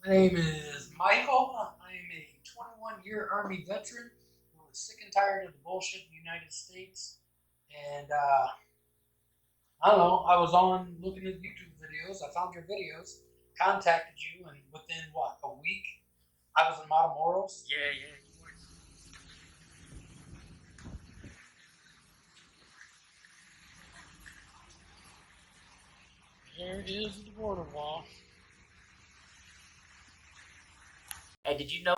My name is Michael. I am a 21-year Army veteran who is sick and tired of the bullshit in the United States. And I don't know, I was on looking at YouTube videos. I found your videos, contacted you, and within what, a week, I was in Matamoros. Yeah, yeah, you were. Here it is, the border wall. Hey, did you know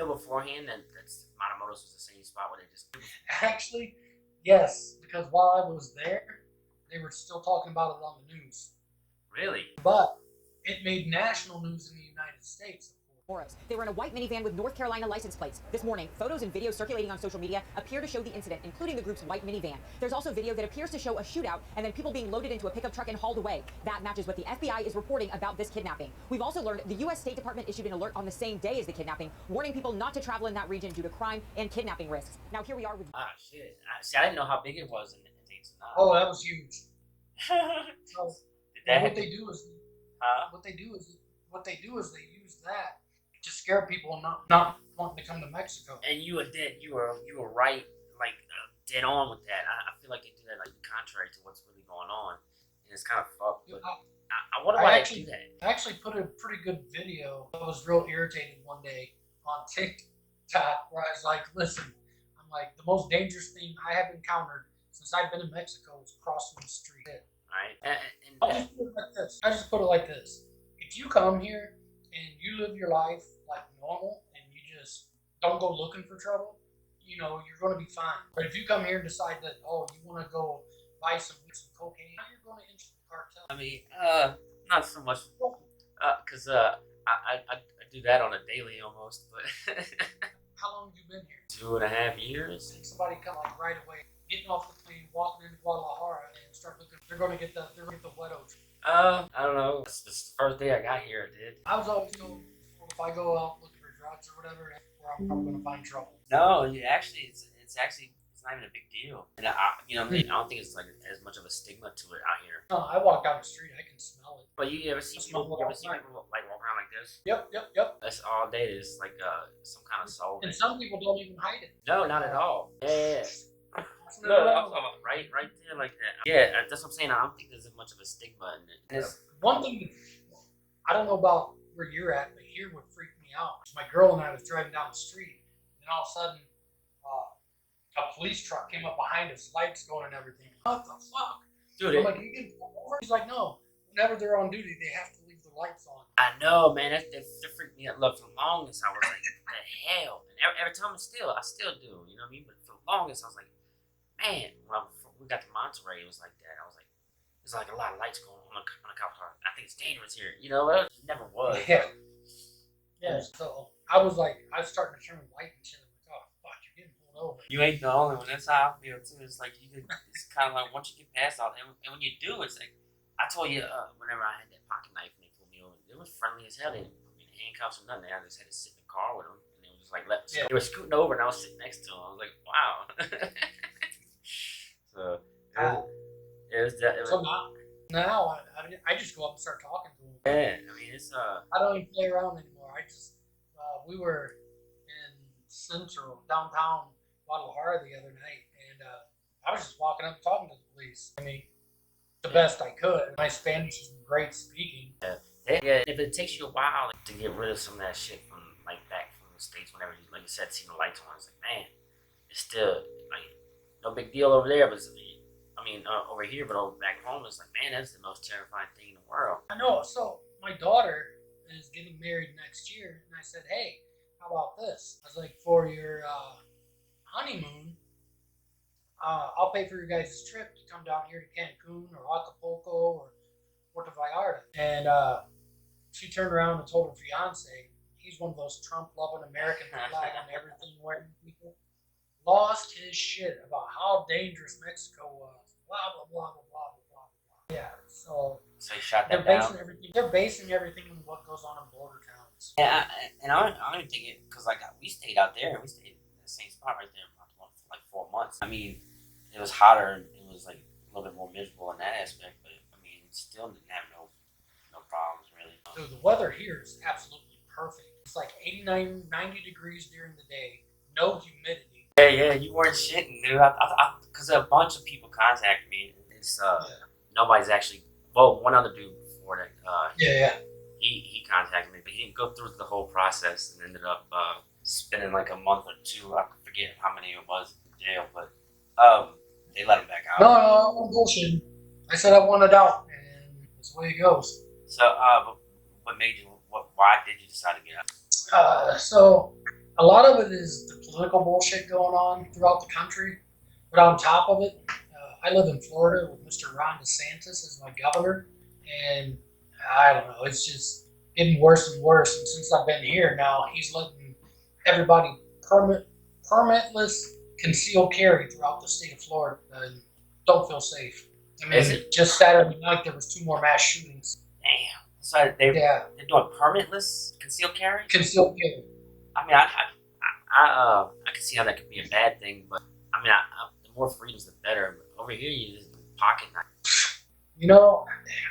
beforehand that Matamoros was the same spot where they just Actually, yes, because while I was there, they were still talking about it on the news. really? But it made national news in the United States. They were in a white minivan with North Carolina license plates. This morning, photos and videos circulating on social media appear to show the incident, including the group's white minivan. There's also video that appears to show a shootout and then people being loaded into a pickup truck and hauled away. That matches what the FBI is reporting about this kidnapping. We've also learned the U.S. State Department issued an alert on the same day as the kidnapping, warning people not to travel in that region due to crime and kidnapping risks. Now here we are with... Ah, shit. See, I didn't know how big it was in Daytona. Oh, that was huge. So, Did that what have they do is huh? they use that to scare people not wanting to come to Mexico. And you were dead. You were right, like dead on with that. I feel like they do that like contrary to what's really going on, and it's kind of fucked. But I wonder why they do that. I actually put a pretty good video. I was real irritated one day on TikTok where I was like, listen, I'm like, the most dangerous thing I have encountered since I've been in Mexico is crossing the street. Right? I'll just put it like this. I just put it like this. If you come here and you live your life like normal and you just don't go looking for trouble, you're going to be fine. But if you come here and decide that, oh, you want to go buy some cocaine, you're going to enter the cartel. I mean, not so much, cause I do that on a daily almost, but How long have you been here? 2.5 years. And somebody come like right away, getting off the plane, walking into Guadalajara, and start looking. They're going to get the Wedo. I don't know. This first day I got here, I did. I was always, if I go out looking for drugs or whatever, where I'm probably going to find trouble. No, it's not even a big deal. And I don't think it's like as much of a stigma to it out here. No, I walk down the street, I can smell it. But you ever see people like walk around like this? Yep. That's all day. It's like some kind of soul. And some people don't even hide it. No, not at all. Yeah. No, I'm talking about right there like that. Yeah, that's what I'm saying. I don't think there's much of a stigma in it. One thing, I don't know about where you're at, but here would freak me out. My girl and I was driving down the street, and all of a sudden, a police truck came up behind us, lights going and everything. What the fuck? Dude, I'm like, you can pull over? He's like, no. Whenever they're on duty, they have to leave the lights on. I know, man. That freaked me out. Look, for the longest, I was like, what the hell? And every time I still do. You know what I mean? But for the longest, I was like, man. We got to Monterey, it was like that. I was like, there's like a lot of lights going on a cop car. I think it's dangerous here. You know, it never was. Yeah. Yeah. So I was starting to turn white and shit. I'm like, oh fuck, you're getting pulled over. You ain't the only one. That's how I feel too. It's like it's kind of like once you get past all that, and when you do, it's like I told you whenever I had that pocket knife and they pulled me over, they were friendly as hell. They didn't put me in handcuffs or nothing. I just had to sit in the car with them, and they were just like, They were scooting over, and I was sitting next to them. I was like, wow. So it was that. So now I just go up and start talking to them. Yeah, I mean it's I don't even play around anymore. I just we were in Central downtown Guadalajara the other night, and I was just walking up and talking to the police. I mean, the best I could. My Spanish is great speaking. Yeah. If it takes you a while to get rid of some of that shit from like back from the States, whenever you like you said, seeing the lights on, it's like man, it's still like no big deal over there, but over here, but over back home, it's like man, that's the most terrifying thing in the world. I know. So my daughter is getting married next year, and I said, hey, how about this? I was like, for your honeymoon, I'll pay for your guys' trip to come down here to Cancun or Acapulco or Puerto Vallarta. And she turned around and told her fiance, he's one of those Trump-loving American flag and everything wearing people, lost his shit about how dangerous Mexico was. Blah, blah, blah, blah, blah, blah, blah. Yeah, so he shot they're that down. They're basing everything on what goes on in border towns. Yeah, and I don't even think it because like we stayed out there and we stayed in the same spot right there for like 4 months. I mean, it was hotter and it was like a little bit more miserable in that aspect, but I mean, still didn't have no problems really. So the weather here is absolutely perfect. It's like 89, 90 degrees during the day, no humidity. Yeah, you weren't shitting, dude. Because a bunch of people contacted me. It's nobody's actually. Well, one other dude before that. Yeah. He contacted me, but he didn't go through the whole process and ended up spending like a month or two. I forget how many it was in jail, but they let him back out. No, I'm bullshit. I said I wanted out, and that's the way it goes. So, what made you? Why did you decide to get out? So a lot of it is the political bullshit going on throughout the country, but on top of it, I live in Florida with Mr. Ron DeSantis as my governor, and I don't know, it's just getting worse and worse. And since I've been here now, he's letting everybody permitless concealed carry throughout the state of Florida and don't feel safe. I mean, just Saturday night there was 2 more mass shootings. Damn. So they're doing permitless concealed carry? Concealed carry. I mean, I can see how that could be a bad thing, but I mean, the more freedoms, the better. But over here, you just pocket knife. You know,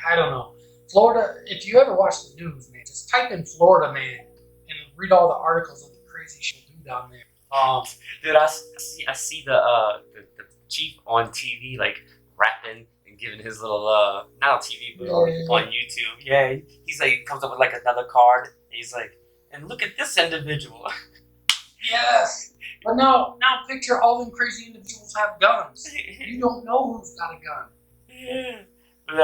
I don't know. Florida, if you ever watch the news, man, just type in Florida man and read all the articles of the crazy shit do down there. Dude, I see the chief on TV like rapping and giving his little not on TV but on YouTube. Yeah, he's like comes up with like another card. And he's like, and look at this individual. Yes, but now picture all them crazy individuals have guns. You don't know who's got a gun. Yeah, but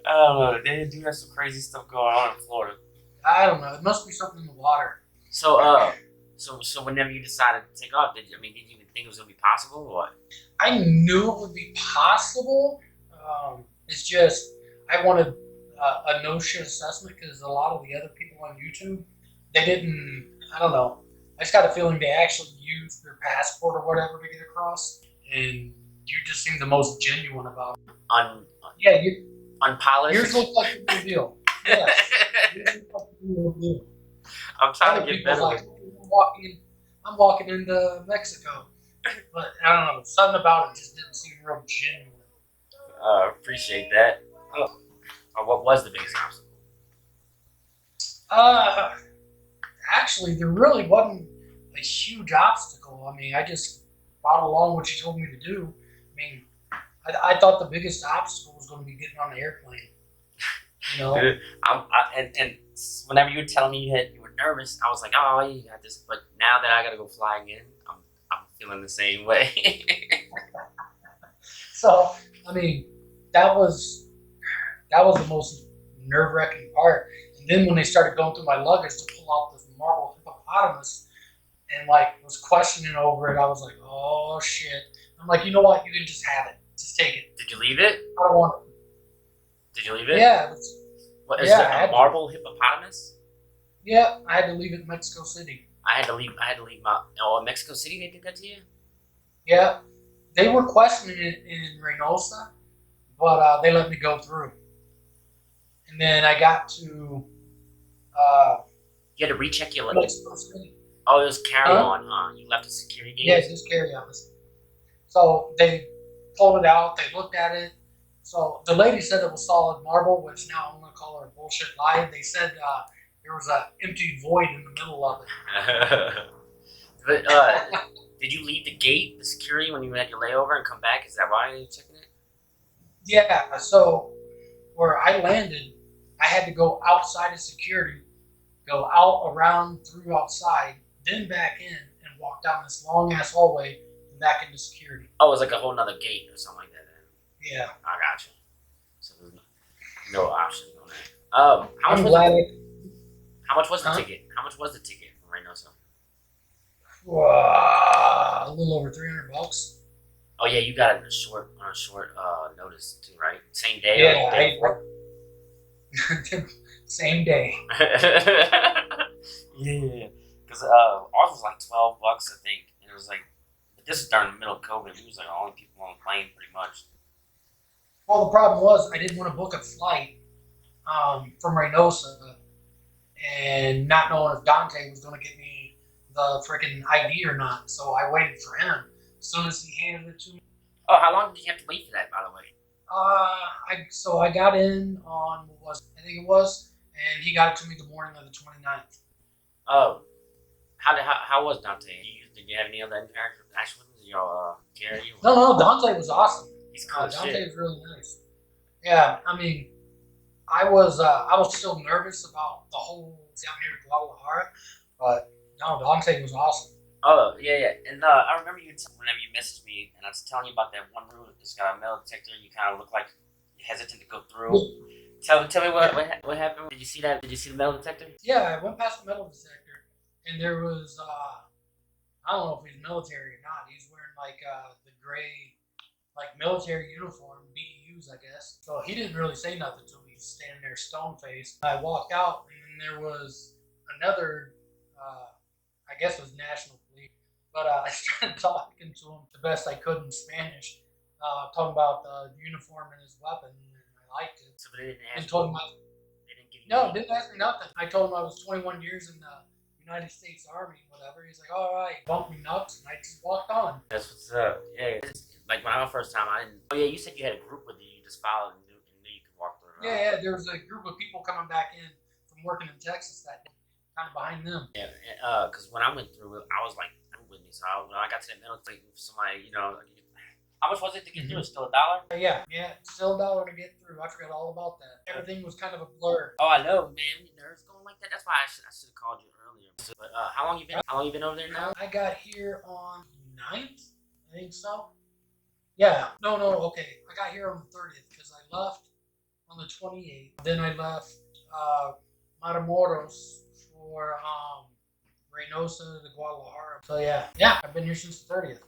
I don't know. They do have some crazy stuff going on in Florida. I don't know. It must be something in the water. So So whenever you decided to take off, did you even think it was gonna be possible or what? I knew it would be possible. It's just I wanted a no shit assessment because a lot of the other people on YouTube, they didn't. I don't know. I just got a feeling they actually used their passport or whatever to get across, and you just seem the most genuine about it. Unpolished. Yours look like the real deal. Yes, yours look like the real deal. I'm trying to get better. Like, I'm walking into Mexico, but I don't know. Something about it just didn't seem real genuine. Appreciate that. What was the biggest obstacle? Actually, there really wasn't a huge obstacle. I mean, I just followed along what you told me to do. I mean, I thought the biggest obstacle was going to be getting on the airplane. You know, and whenever you were telling me you were nervous, I was like, oh, you got this. But now that I got to go fly again, I'm feeling the same way. So, I mean, that was the most nerve-wracking part. And then when they started going through my luggage to pull out this marble hippopotamus and like was questioning over it, I was like, oh shit. I'm like, you know what? You can just have it. Just take it. Did you leave it? I don't want it. Did you leave it? Yeah. What is it? A marble hippopotamus? Yeah, I had to leave it in Mexico City. I had to leave my. Oh, in Mexico City, they did that to you? Yeah, they were questioning it in Reynosa, but they let me go through. And then I got to. You had to recheck your Mexico City. Oh, it was carry on, huh? You left a security gate? Yeah, just carry on. So they pulled it out. They looked at it. So the lady said it was solid marble, which now I'm going to call her a bullshit lie. They said there was an empty void in the middle of it. But did you leave the gate, the security, when you had your layover and come back? Is that why you were checking it? Yeah, so where I landed, I had to go outside of security, go out, around, through outside, then back in, and walk down this long-ass hallway and back into security. Oh, it was like a whole nother gate or something like that. Yeah. I got you. So there's no option on that. How much was the ticket? How much was the ticket from Reynosa? A little over $300. Oh yeah, you got it on a short notice too, right? Same day. Yeah, same day. Yeah, because ours was like $12, I think, and it was like, but this is during the middle of COVID. We was like the only people on the plane, pretty much. Well, the problem was I didn't want to book a flight from Reynosa and not knowing if Dante was going to get me the freaking ID or not. So I waited for him. As soon as he handed it to me. Oh, how long did you have to wait for that, by the way? I got in on, I think it was, and he got it to me the morning of the 29th. How was Dante? Did you have any other interaction with him? Did y'all care you? No, Dante was awesome. He's cool as Dante shit. was really nice. Yeah, I mean, I was still nervous about the whole down here in Guadalajara, but no, Dante was awesome. Oh yeah. And I remember whenever you messaged me, and I was telling you about that one room that's got a metal detector. You kind of look like you're hesitant to go through. Tell me what happened. Did you see that? Did you see the metal detector? Yeah, I went past the metal detector, and there was I don't know if he's military or not. He's wearing like the gray like military uniform, BEUs, I guess. So he didn't really say nothing to me. He's standing there stone faced. I walked out, and then there was another, I guess it was National Police, but I started talking to him the best I could in Spanish, talking about the uniform and his weapon, and I liked it. So they didn't And ask told you. him They didn't give you. no, didn't ask me nothing. I told him I was 21 years in the United States Army, whatever. He's like, all right, bumped me nuts, and I just walked on. That's what's up. Yeah. Like when I was first time, I didn't. Oh yeah, you said you had a group with you. You just followed and knew you could walk through. Yeah, there was a group of people coming back in from working in Texas that day, kind of behind them. Yeah. Because when I went through it, I was like, "Who with me?" So when I got to that middle, like somebody, how much was it to get through? Still $1? Yeah, still $1 to get through. I forgot all about that. Everything was kind of a blur. Oh, I know, man. When your nerves going like that, that's why I should have called you earlier. But how long you been? How long you been over there now? I got here on the 9th, I think so. Yeah, no, okay. I got here on the 30th because I left on the 28th. Then I left Matamoros for Reynosa to Guadalajara. So yeah, I've been here since the 30th.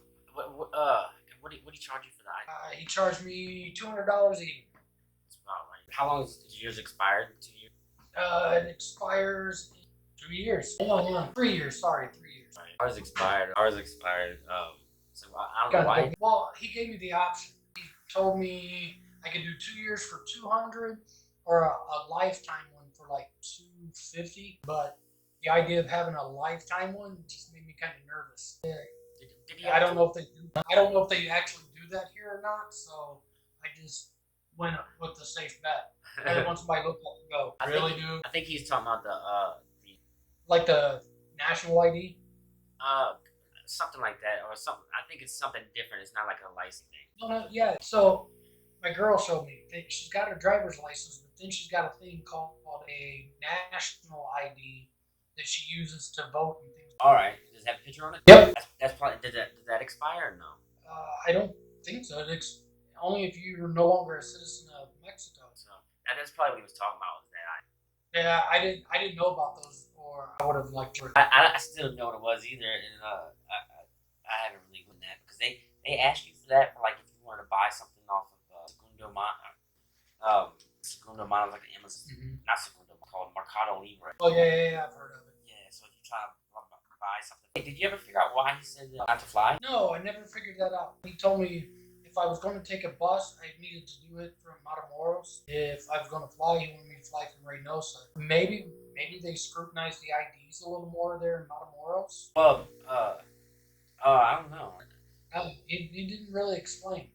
What did he charge you for that? He charged me $200 even. That's about right. How long is yours expired? 2 years. It expires in 2 years. No, 3 years. Sorry, 3 years. Right. Ours expired. So I don't know why. Well, he gave me the option. He told me I could do 2 years for 200 or a lifetime one for like 250. But the idea of having a lifetime one just made me kind of nervous. I don't know if they do. I don't know if they actually do that here or not. So I just went with the safe bet. Every once in a while, look at it and go, really, dude? I think he's talking about Like the national ID? Something like that, or something. I think it's something different. It's not like a license thing. No, yeah. So my girl showed me that she's got her driver's license, but then she's got a thing called a national ID that she uses to vote and things. All right. Does it have a picture on it? Yep. That's probably. Did that expire or no? I don't think so. It's only if you're no longer a citizen of Mexico. So that's probably what he was talking about. Was that Yeah, I didn't know about those, or I would have liked to. I still don't know what it was either, and I haven't really done that because they ask you for that for like if you wanted to buy something off of Segundo Mano, like Amazon, not Segundo, called Mercado Libre. Oh yeah, I've heard of it. Yeah, so if you try to buy something, hey, did you ever figure out why he said not to fly? No, I never figured that out. He told me if I was going to take a bus, I needed to do it from Matamoros. If I was going to fly, he wanted me to fly from Reynosa. Maybe they scrutinized the IDs a little more there in Matamoros. Well, I don't know. He didn't really explain.